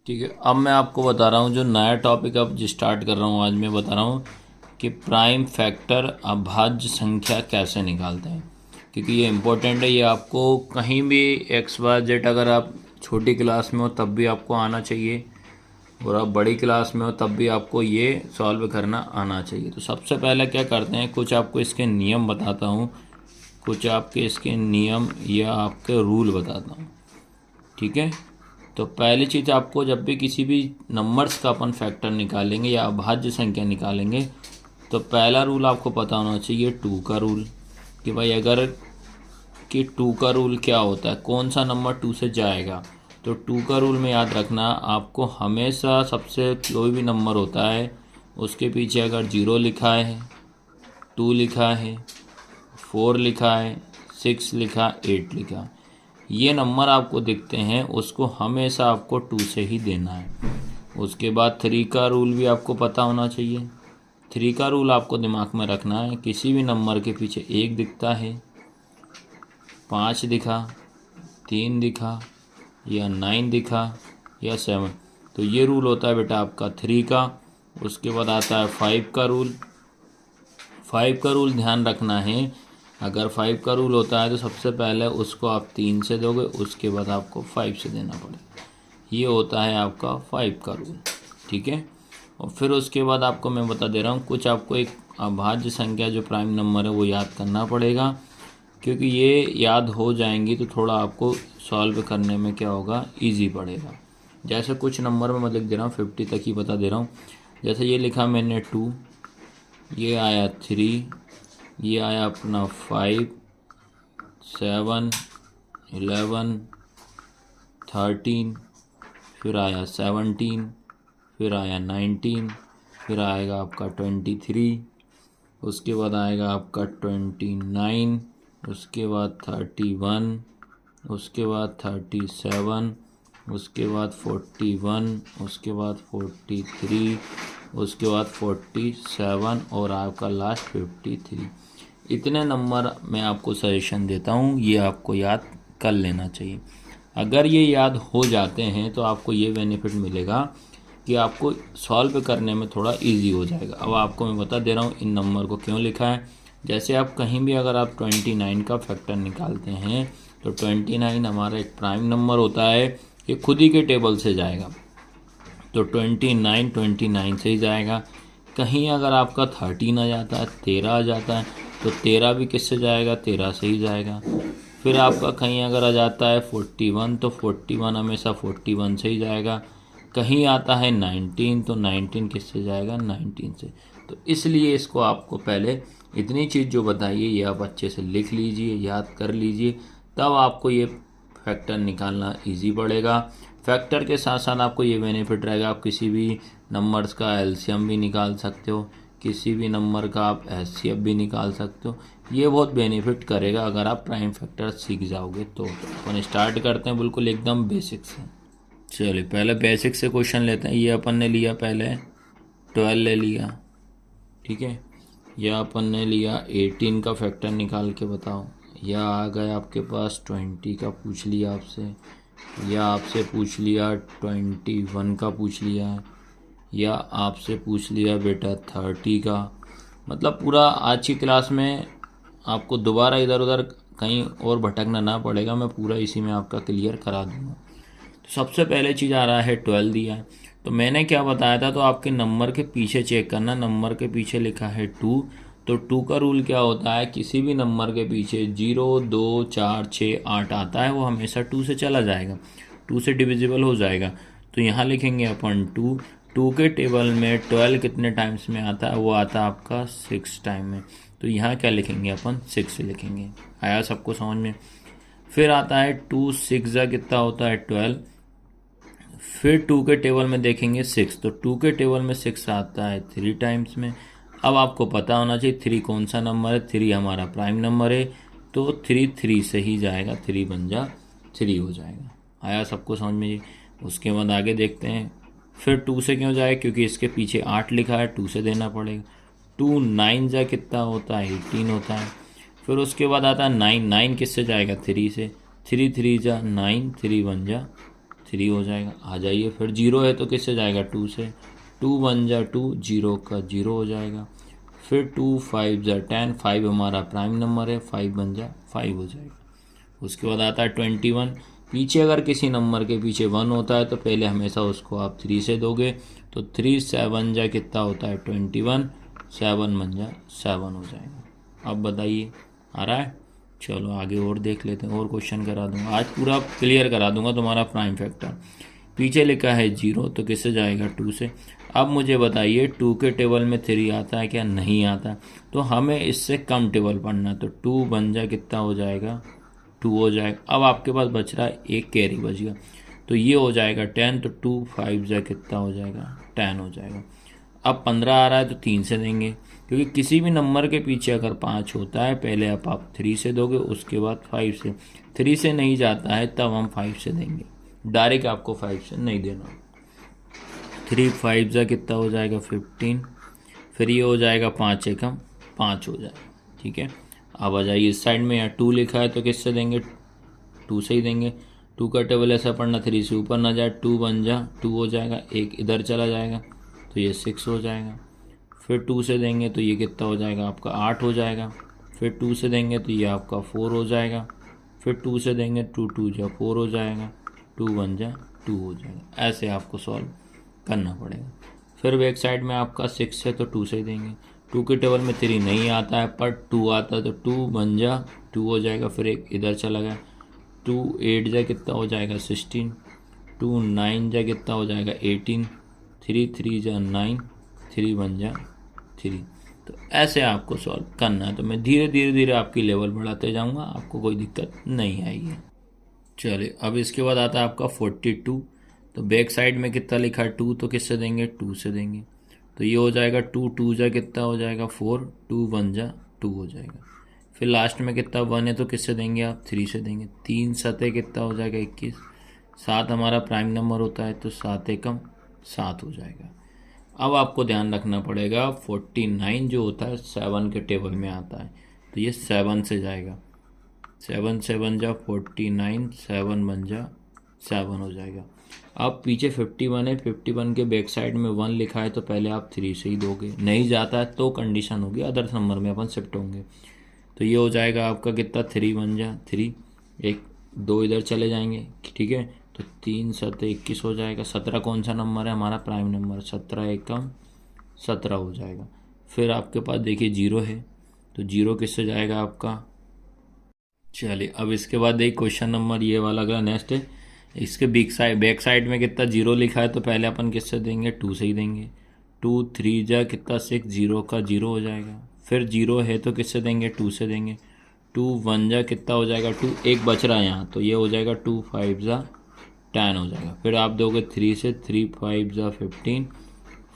ठीक है, अब मैं आपको बता रहा हूँ जो नया टॉपिक अब स्टार्ट कर रहा हूँ। आज मैं बता रहा हूँ कि प्राइम फैक्टर अभाज्य संख्या कैसे निकालते हैं, क्योंकि ये इम्पोर्टेंट है। ये आपको कहीं भी एक्स वाई जेड अगर आप छोटी क्लास में हो तब भी आपको आना चाहिए, और आप बड़ी क्लास में हो तब भी आपको ये सॉल्व करना आना चाहिए। तो सबसे पहले क्या करते हैं, कुछ आपको इसके नियम बताता हूँ, कुछ आपके इसके नियम या आपके रूल बताता हूँ। ठीक है, तो पहली चीज़ आपको जब भी किसी भी नंबर्स का अपन फैक्टर निकालेंगे या अभाज्य संख्या निकालेंगे तो पहला रूल आपको पता होना चाहिए टू का रूल। कि भाई अगर कि टू का रूल क्या होता है, कौन सा नंबर टू से जाएगा। तो टू का रूल में याद रखना आपको हमेशा सबसे कोई भी नंबर होता है उसके पीछे अगर जीरो लिखा है, टू लिखा है, फोर लिखा है, सिक्स लिखा, एट लिखा, ये नंबर आपको दिखते हैं उसको हमेशा आपको टू से ही देना है। उसके बाद थ्री का रूल भी आपको पता होना चाहिए। थ्री का रूल आपको दिमाग में रखना है, किसी भी नंबर के पीछे एक दिखता है, पाँच दिखा, तीन दिखा, या नाइन दिखा, या सेवन, तो ये रूल होता है बेटा आपका थ्री का। उसके बाद आता है फाइव का रूल। फाइव का रूल ध्यान रखना है, अगर फाइव का रूल होता है तो सबसे पहले उसको आप तीन से दोगे, उसके बाद आपको फाइव से देना पड़ेगा। ये होता है आपका फाइव का रूल। ठीक है, और फिर उसके बाद आपको मैं बता दे रहा हूँ कुछ आपको एक अभाज्य संख्या जो प्राइम नंबर है वो याद करना पड़ेगा, क्योंकि ये याद हो जाएंगी तो थोड़ा आपको सॉल्व करने में क्या होगा, ईजी पड़ेगा। जैसे कुछ नंबर में मैं लिख दे रहा हूँ, 50 तक ही बता दे रहा हूँ। जैसे ये लिखा मैंने टू, ये आया थ्री, ये आया अपना फाइव, सेवन, 11, 13, फिर आया 17, फिर आया 19, फिर आएगा आपका 23, उसके बाद आएगा आपका 29, उसके बाद 31, उसके बाद 37, उसके बाद 41, उसके बाद 43, उसके बाद 47 और आपका लास्ट 53। इतने नंबर मैं आपको सजेशन देता हूँ, ये आपको याद कर लेना चाहिए। अगर ये याद हो जाते हैं तो आपको ये बेनिफिट मिलेगा कि आपको सॉल्व करने में थोड़ा इजी हो जाएगा। अब आपको मैं बता दे रहा हूँ इन नंबर को क्यों लिखा है। जैसे आप कहीं भी अगर आप 29 का फैक्टर निकालते हैं तो 29 हमारा एक प्राइम नंबर होता है, ये खुद ही के टेबल से जाएगा, तो 29 से ही जाएगा। कहीं अगर आपका 13 आ जाता है, 13 आ जाता है, तो 13 भी किससे जाएगा, 13 से ही जाएगा। फिर आपका कहीं अगर आ जाता है 41, तो 41 हमेशा 41 से ही जाएगा। कहीं आता है 19, तो 19 किससे जाएगा, 19 से। तो इसलिए इसको आपको पहले इतनी चीज़ जो बताइए ये आप अच्छे से लिख लीजिए, याद कर लीजिए, तब आपको ये फैक्टर निकालना इजी पड़ेगा। फैक्टर के साथ साथ आपको ये बेनिफिट रहेगा, आप किसी भी नंबर्स का एलसीएम भी निकाल सकते हो, किसी भी नंबर का आप एचसीएफ भी निकाल सकते हो। ये बहुत बेनिफिट करेगा अगर आप प्राइम फैक्टर सीख जाओगे तो अपन स्टार्ट करते हैं बिल्कुल एकदम बेसिक से। चलिए पहले बेसिक से क्वेश्चन लेते हैं। ये अपन ने लिया पहले 12 ले लिया, ठीक है। या अपन ने लिया 18 का फैक्टर निकाल के बताओ, या आ गए आपके पास 20 का पूछ लिया आपसे, या आपसे पूछ लिया 21 का पूछ लिया है, या आपसे पूछ लिया बेटा 30 का। मतलब पूरा आज की क्लास में आपको दोबारा इधर उधर कहीं और भटकना ना पड़ेगा, मैं पूरा इसी में आपका क्लियर करा दूँगा। तो सबसे पहले चीज़ आ रहा है 12 दिया है, तो मैंने क्या बताया था, तो आपके नंबर के पीछे चेक करना, नंबर के पीछे लिखा है 2, तो 2 का रूल क्या होता है, किसी भी नंबर के पीछे 0, 2, 4, 6, 8 आता है वो हमेशा 2 से चला जाएगा, 2 से डिविजिबल हो जाएगा। तो यहाँ लिखेंगे अपन 2। 2 के टेबल में 12 कितने टाइम्स में आता है, वो आता है आपका 6 टाइम में, तो यहाँ क्या लिखेंगे अपन 6 लिखेंगे। आया सबको समझ में। फिर आता है 2 6 जा कितना होता है 12, फिर 2 के टेबल में देखेंगे 6, तो 2 के टेबल में 6 आता है 3 टाइम्स में। अब आपको पता होना चाहिए 3 कौन सा नंबर है, 3 हमारा प्राइम नंबर है, तो 3 3 से ही जाएगा, 3 बन जा 3 हो जाएगा। आया सबको समझ में जी। उसके बाद आगे देखते हैं, फिर 2 से क्यों जाए, क्योंकि इसके पीछे 8 लिखा है, 2 से देना पड़ेगा। 2 9 जा कितना होता है 18 होता है। फिर उसके बाद आता है 9, 9 किससे जाएगा 3 से, 3 3 जा 9, 3 1 जा 3 हो जाएगा। आ जाइए, फिर 0 है तो किससे जाएगा? 2 से। 2 1 जा 2, 0 का 0 हो जाएगा। फिर 2 5 जा 10, 5 हमारा प्राइम नंबर है, 5 1 जा 5 हो जाएगा। उसके बाद आता है 21। पीछे अगर किसी नंबर के पीछे 1 होता है तो पहले हमेशा उसको आप 3 से दोगे, तो 3 7 जा कितना होता है? 21। 7 1 जा 7 हो जाएगा। अब बताइए, आ रहा है? चलो आगे और देख लेते हैं, और क्वेश्चन करा दूंगा आज, पूरा क्लियर करा दूंगा तुम्हारा प्राइम फैक्टर। पीछे लिखा है 0 तो किससे जाएगा? 2 से। अब मुझे बताइए 2 के टेबल में 3 आता है क्या? नहीं आता। तो हमें इससे कम टेबल पढ़ना है, तो 2 बन जा कितना हो जाएगा? 2 हो जाएगा। अब आपके पास बच रहा है एक कैरी बच गया, तो ये हो जाएगा 10, तो 2 5 जा कितना हो जाएगा? 10 हो जाएगा। अब 15 आ रहा है तो 3 से देंगे, क्योंकि किसी भी नंबर के पीछे अगर 5 होता है पहले आप 3 से दोगे, उसके बाद 5 से। 3 से नहीं जाता है तब हम 5 से देंगे, डायरेक्ट आपको 5 से नहीं देना। 3 5 जा कितना हो जाएगा? 15। फिर ये हो जाएगा 5 एकम 5 हो जाएगा। ठीक है, अब आ जाइए इस साइड में, यहाँ 2 लिखा है तो किससे देंगे? 2 से ही देंगे। 2 का टेबल ऐसा पढ़ना 3 से ऊपर ना जाए, 2 बन जा 2 हो जाएगा, एक इधर चला जाएगा तो ये 6 हो जाएगा। फिर 2 से देंगे तो ये कितना हो जाएगा? आपका 8 हो जाएगा। फिर 2 से देंगे तो ये आपका 4 हो जाएगा। फिर 2 से देंगे 2 2 जा 4 हो जाएगा, 2 1 जा 2 हो जाएगा। ऐसे आपको सॉल्व करना पड़ेगा। फिर बैक साइड में आपका 6 है तो 2 से ही देंगे। 2 के टेबल में 3 नहीं आता है, पर 2 आता है तो 2 बन जा 2 हो जाएगा। फिर एक इधर चला गया, 2 8 जा कितना हो जाएगा? 16। 2 9 जा कितना हो जाएगा? 18। 3 3 जा 9, 3 बन जा 3। तो ऐसे आपको सॉल्व करना है। तो मैं धीरे धीरे धीरे आपकी लेवल बढ़ाते जाऊंगा, आपको कोई दिक्कत नहीं आएगी। चलिए, अब इसके बाद आता है आपका 42। तो बैक साइड में कितना लिखा है? 2, तो किससे देंगे? 2 से देंगे। तो ये हो जाएगा 2 2 जा कितना हो जाएगा? 4। 2 1 जा 2 हो जाएगा। फिर लास्ट में कितना 1 है तो किससे देंगे आप? 3 से देंगे। 3 7 कितना हो जाएगा? 21। 7 हमारा प्राइम नंबर होता है तो 7 एकम 7 हो जाएगा। अब आपको ध्यान रखना पड़ेगा 49 जो होता है 7 के टेबल में आता है, तो ये 7 से जाएगा। 7 7 जा 49, 7 बन जा 7 हो जाएगा। अब पीछे 51 है, 51 के बैक साइड में 1 लिखा है तो पहले आप 3 से ही दोगे, नहीं जाता है तो कंडीशन होगी अदर नंबर में अपन शिफ्ट होंगे। तो ये हो जाएगा आपका कितना? 3 बन जा 3, एक 2 इधर चले जाएंगे। ठीक है, तो 3 7 21 हो जाएगा। 17 कौन सा नंबर है? हमारा प्राइम नंबर। 17 एकम 17 हो जाएगा। फिर आपके पास देखिए 0 है, तो 0 किससे जाएगा आपका? चलिए, अब इसके बाद एक क्वेश्चन नंबर ये वाला अगला नेक्स्ट है। इसके बैक साइड में कितना 0 लिखा है तो पहले अपन किससे देंगे? 2 से ही देंगे। 2 3 जा कितना? 6, 0 का 0 हो जाएगा। फिर 0 है तो किससे देंगे? 2 से देंगे। 2 1 जा कितना हो जाएगा? 2 एक बच रहा है यहाँ, तो ये हो जाएगा 2 5 जा 10 हो जाएगा। फिर आप दोगे 3 से, 3 5 जा 15,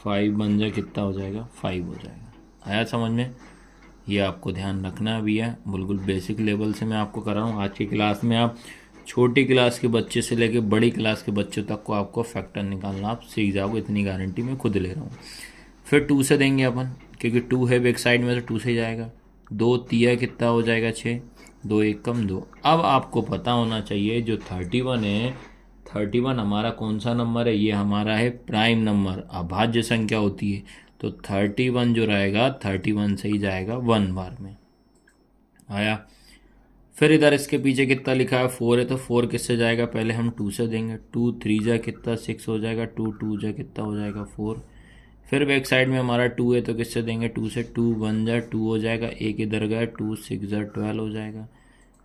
5 1 जा कितना हो जाएगा? 5 हो जाएगा। आया समझ में? ये आपको ध्यान रखना भी है, बिल्कुल बेसिक लेवल से मैं आपको कर रहा हूँ। आज की क्लास में आप छोटी क्लास के बच्चे से लेकर बड़ी क्लास के बच्चों तक को आपको फैक्टर निकालना आप सीख जाओगे, इतनी गारंटी मैं खुद ले रहा हूँ। फिर 2 से देंगे अपन, क्योंकि 2 है बैक साइड में तो 2 से जाएगा। 2 3 कितना हो जाएगा? 6, 2 1 कम 2। अब आपको पता होना चाहिए जो 31 है, 31 हमारा कौन सा नंबर है? ये हमारा है प्राइम नंबर, अभाज्य संख्या होती है। तो 31 जो रहेगा 31 से ही जाएगा 1 बार में। आया? फिर इधर इसके पीछे कितना लिखा है? 4 है, तो 4 किससे जाएगा? पहले हम 2 से देंगे। 2 3 जा कितना? 6 हो जाएगा। 2 2 जा कितना हो जाएगा? 4। फिर बैक साइड में हमारा 2 है तो किससे देंगे? 2 से। 2 1 जा 2 हो जाएगा, एक इधर गया, 2 6 जा 12 हो जाएगा।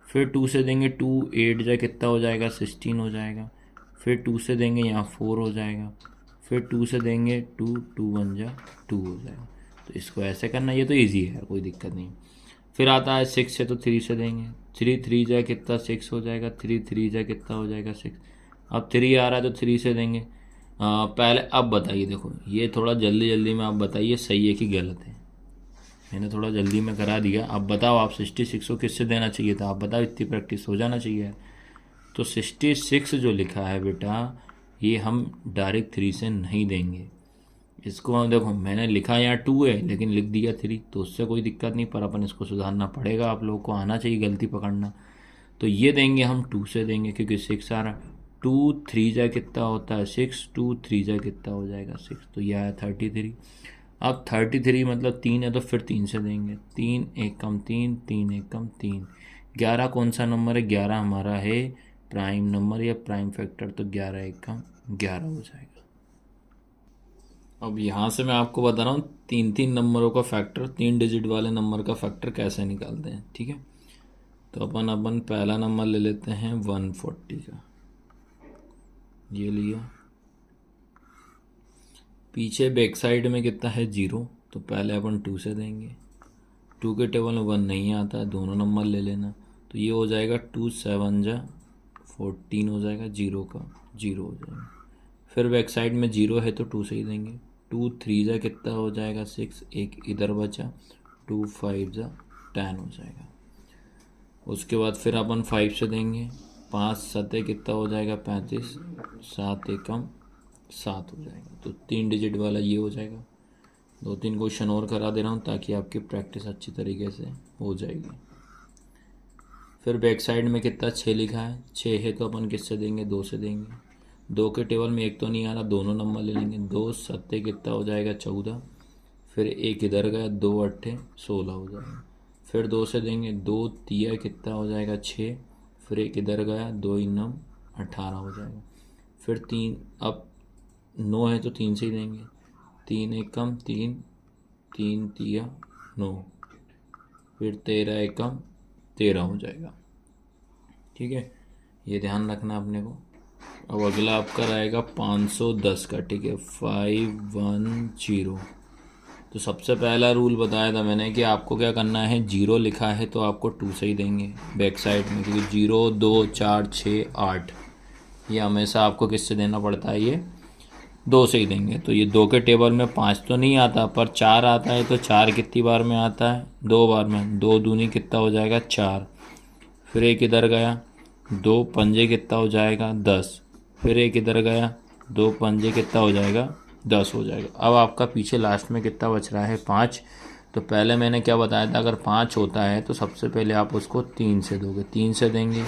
फिर 2 से देंगे 2 8 जा कितना हो जाएगा? 16 हो जाएगा। फिर 2 से देंगे यहाँ 4 हो जाएगा। फिर 2 से देंगे 2 2 1 जा 2 हो जाएगा। तो इसको ऐसे करना, ये तो ईजी है, कोई दिक्कत नहीं। फिर आता है 6 से, तो 3 से देंगे। 3 3 जा कितना? 6 हो जाएगा। 3 3 जा कितना हो जाएगा? 6। अब 3 आ रहा है तो 3 से देंगे। पहले अब बताइए, देखो ये थोड़ा जल्दी जल्दी में आप बताइए सही है कि गलत है। मैंने थोड़ा जल्दी में करा दिया। अब बताओ आप 66 को किससे देना चाहिए था? आप बताओ, इतनी प्रैक्टिस हो जाना चाहिए। तो 66 जो लिखा है बेटा, ये हम डायरेक्ट 3 से नहीं देंगे। इसको हम देखो, मैंने लिखा यहाँ 2 है लेकिन लिख दिया 3, तो उससे कोई दिक्कत नहीं, पर अपन इसको सुधारना पड़ेगा। आप लोगों को आना चाहिए गलती पकड़ना। तो ये देंगे हम 2 से देंगे, क्योंकि 6 आ रहा है। 2 3 जा कितना होता है 6, 2 3 जा कितना हो जाएगा 6, तो यह है 33। अब 33 मतलब 3 है तो फिर 3 से देंगे, 3 1 कम 3, 3 1 कम 3। 11 कौन सा नंबर है, 11 हमारा है प्राइम नंबर या प्राइम फैक्टर, तो 11 1 कम 11 हो जाएगा। अब यहाँ से मैं आपको बता रहा हूँ 3 नंबरों का फैक्टर, 3 डिजिट वाले नंबर का फैक्टर कैसे निकालते हैं, ठीक है। तो अपन पहला नंबर ले लेते हैं 140 का, ये लिया। पीछे बैक साइड में कितना है 0, तो पहले अपन 2 से देंगे। 2 के टेबल में 1 नहीं आता है, दोनों नंबर ले लेना, तो ये हो जाएगा 2 7 जा 14 हो जाएगा, 0 का 0 हो जाएगा। फिर बैक साइड में 0 है तो 2 से ही देंगे। 2 3 जा कितना हो जाएगा 6, एक इधर बचा, 2 5 जा 10 हो जाएगा। उसके बाद फिर अपन 5 से देंगे, 5 7 कितना हो जाएगा 35, 7 एकम 7 हो जाएगा। तो 3 डिजिट वाला ये हो जाएगा। 2-3 क्वेश्चन और करा दे रहा हूँ ताकि आपकी प्रैक्टिस अच्छी तरीके से हो जाएगी। फिर बैक साइड में कितना 6 लिखा है, 6 है तो अपन किससे देंगे 2 से देंगे। 2 के टेबल में एक तो नहीं आ रहा, दोनों नंबर ले लेंगे। 2 7 कितना हो जाएगा 14, फिर एक इधर गया, 2 8 16 हो जाएगा। फिर 2 से देंगे, 2 3 कितना हो जाएगा 6, फिर एक इधर गया, 2 9 18 हो जाएगा। फिर 3, अब 9 है तो 3 से ही देंगे, 3 1 कम 3, 3 3 9, फिर 13 1 कम 13 हो जाएगा, ठीक है। ये ध्यान रखना अपने को। अब अगला आपका रहेगा 510 का, ठीक है, 510। तो सबसे पहला रूल बताया था मैंने कि आपको क्या करना है, 0 लिखा है तो आपको 2 से ही देंगे बैक साइड में, क्योंकि 0 2 4 6 8 ये हमेशा आपको किससे देना पड़ता है, ये 2 से ही देंगे। तो ये 2 के टेबल में 5 तो नहीं आता पर 4 आता है, तो 4 कितनी बार में आता है 2 बार में, 2 दूनी कितना हो जाएगा 4, फिर एक इधर गया, 2 पंजे कितना हो जाएगा 10, फिर एक इधर गया, 2 पंजे कितना हो जाएगा 10 हो जाएगा। अब आपका पीछे लास्ट में कितना बच रहा है 5। तो पहले मैंने क्या बताया था, अगर 5 होता है तो सबसे पहले आप उसको 3 से दोगे, 3 से देंगे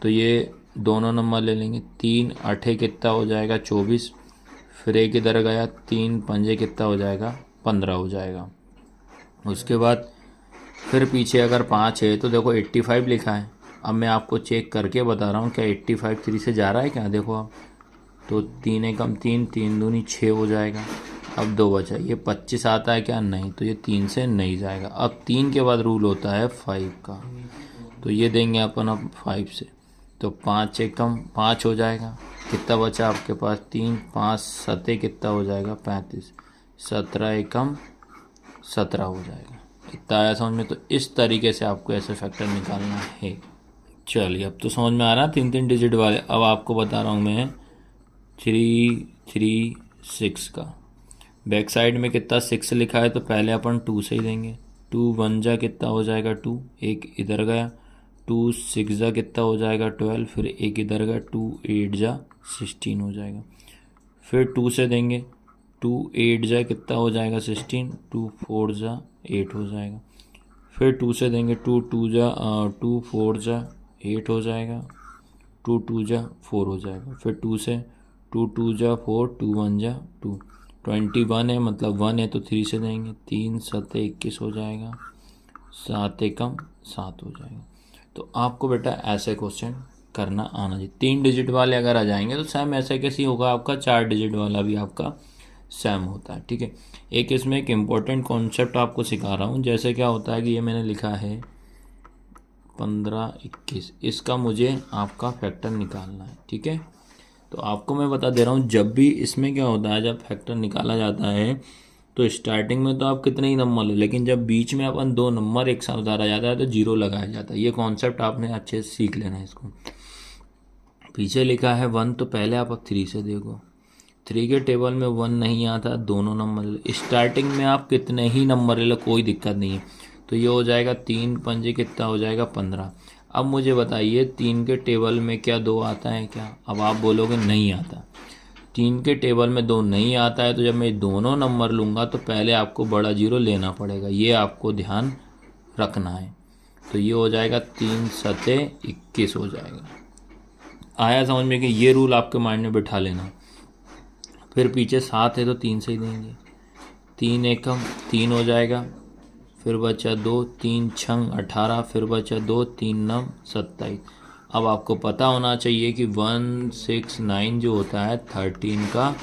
तो ये दोनों नंबर ले लेंगे। 3 8 कितना हो जाएगा 24, फिर एक इधर गया, 3 पंजे कितना हो जाएगा 15 हो जाएगा। उसके बाद फिर पीछे अगर 5 है तो देखो 85 लिखा है। अब मैं आपको चेक करके बता रहा हूँ क्या 85 3 से जा रहा है क्या, देखो आप, तो 3 एकम 3, 3 दूनी 6 हो जाएगा। अब 2 बचा, ये 25 आता है क्या, नहीं, तो ये 3 से नहीं जाएगा। अब 3 के बाद रूल होता है 5 का, तो ये देंगे अपन अब 5 से, तो 5 एकम 5 हो जाएगा। कितना बचा आपके पास 3, 5 7 कितना हो जाएगा 35, 17 एकम 17 हो जाएगा। इतना आया समझ में। तो इस तरीके से आपको ऐसे फैक्टर निकालना है। चलिए अब तो समझ में आ रहा है 3 डिजिट वाले। अब आपको बता रहा हूँ मैं 3 3 6 का। बैक साइड में कितना 6 लिखा है तो पहले अपन 2 से ही देंगे। 2 1 जा कितना हो जाएगा 2, एक इधर गया, 2 6 जा कितना हो जाएगा 12, फिर एक इधर गया, 2 8 जा 16 हो जाएगा। फिर 2 से देंगे, 2 8 जा कितना हो जाएगा 16, 2 4 जा 8 हो जाएगा। फिर 2 से देंगे, 2 4 जा 8 हो जाएगा, 2 2 जा 4 हो जाएगा। फिर 2 से 2 2 जा 4, 2 1 जा 2, 21 है मतलब 1 है तो 3 से देंगे, 3 7 21 हो जाएगा, 7 एकम 7 हो जाएगा। तो आपको बेटा ऐसे क्वेश्चन करना आना चाहिए। 3 डिजिट वाले अगर आ जाएंगे तो सेम ऐसे कैसे होगा आपका, 4 डिजिट वाला भी आपका सेम होता है, ठीक है। एक इसमें एक इम्पोर्टेंट कॉन्सेप्ट आपको सिखा रहा हूँ। जैसे क्या होता है कि ये मैंने लिखा है 15 21, इसका मुझे आपका फैक्टर निकालना है, ठीक है। तो आपको मैं बता दे रहा हूँ, जब भी इसमें क्या होता है, जब फैक्टर निकाला जाता है तो स्टार्टिंग में तो आप कितने ही नंबर लो, लेकिन जब बीच में अपन 2 नंबर एक साथ उतारा जाता है तो 0 लगाया जाता है। ये कॉन्सेप्ट आपने अच्छे से सीख लेना है इसको। पीछे लिखा है 1 तो पहले आप 3 से देखो, 3 के टेबल में 1 नहीं आता, दोनों नंबर स्टार्टिंग में आप कितने ही नंबर ले लो कोई दिक्कत नहीं है। तो ये हो जाएगा 3 पंजे कितना हो जाएगा 15। अब मुझे बताइए 3 के टेबल में क्या 2 आता है क्या, अब आप बोलोगे नहीं आता। 3 के टेबल में 2 नहीं आता है तो जब मैं दोनों नंबर लूँगा तो पहले आपको बड़ा 0 लेना पड़ेगा, ये आपको ध्यान रखना है। तो ये हो जाएगा 3 7 21 हो जाएगा। आया समझ में कि ये रूल आपके माइंड में बिठा लेना। फिर पीछे 7 है तो 3 से ही देंगे, 3 एकम 3 हो जाएगा, फिर बचा 2, 3 छंग 18, फिर बचा 2, 3 नम 27। अब आपको पता होना चाहिए कि 169 जो होता है 13 का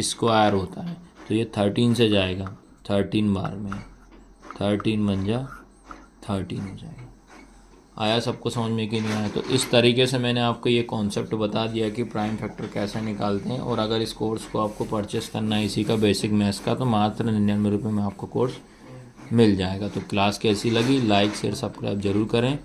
स्क्वायर होता है, तो ये 13 से जाएगा 13 बार में, 13 बन जा 13 हो जाएगा। आया सबको समझ में कि नहीं आया? तो इस तरीके से मैंने आपको ये कॉन्सेप्ट बता दिया कि प्राइम फैक्टर कैसे निकालते हैं। और अगर इस कोर्स को आपको परचेस करना है इसी का बेसिक मैथ्स का, तो मात्र 99 रुपये में आपको कोर्स मिल जाएगा। तो क्लास कैसी लगी, लाइक शेयर सब्सक्राइब जरूर करें।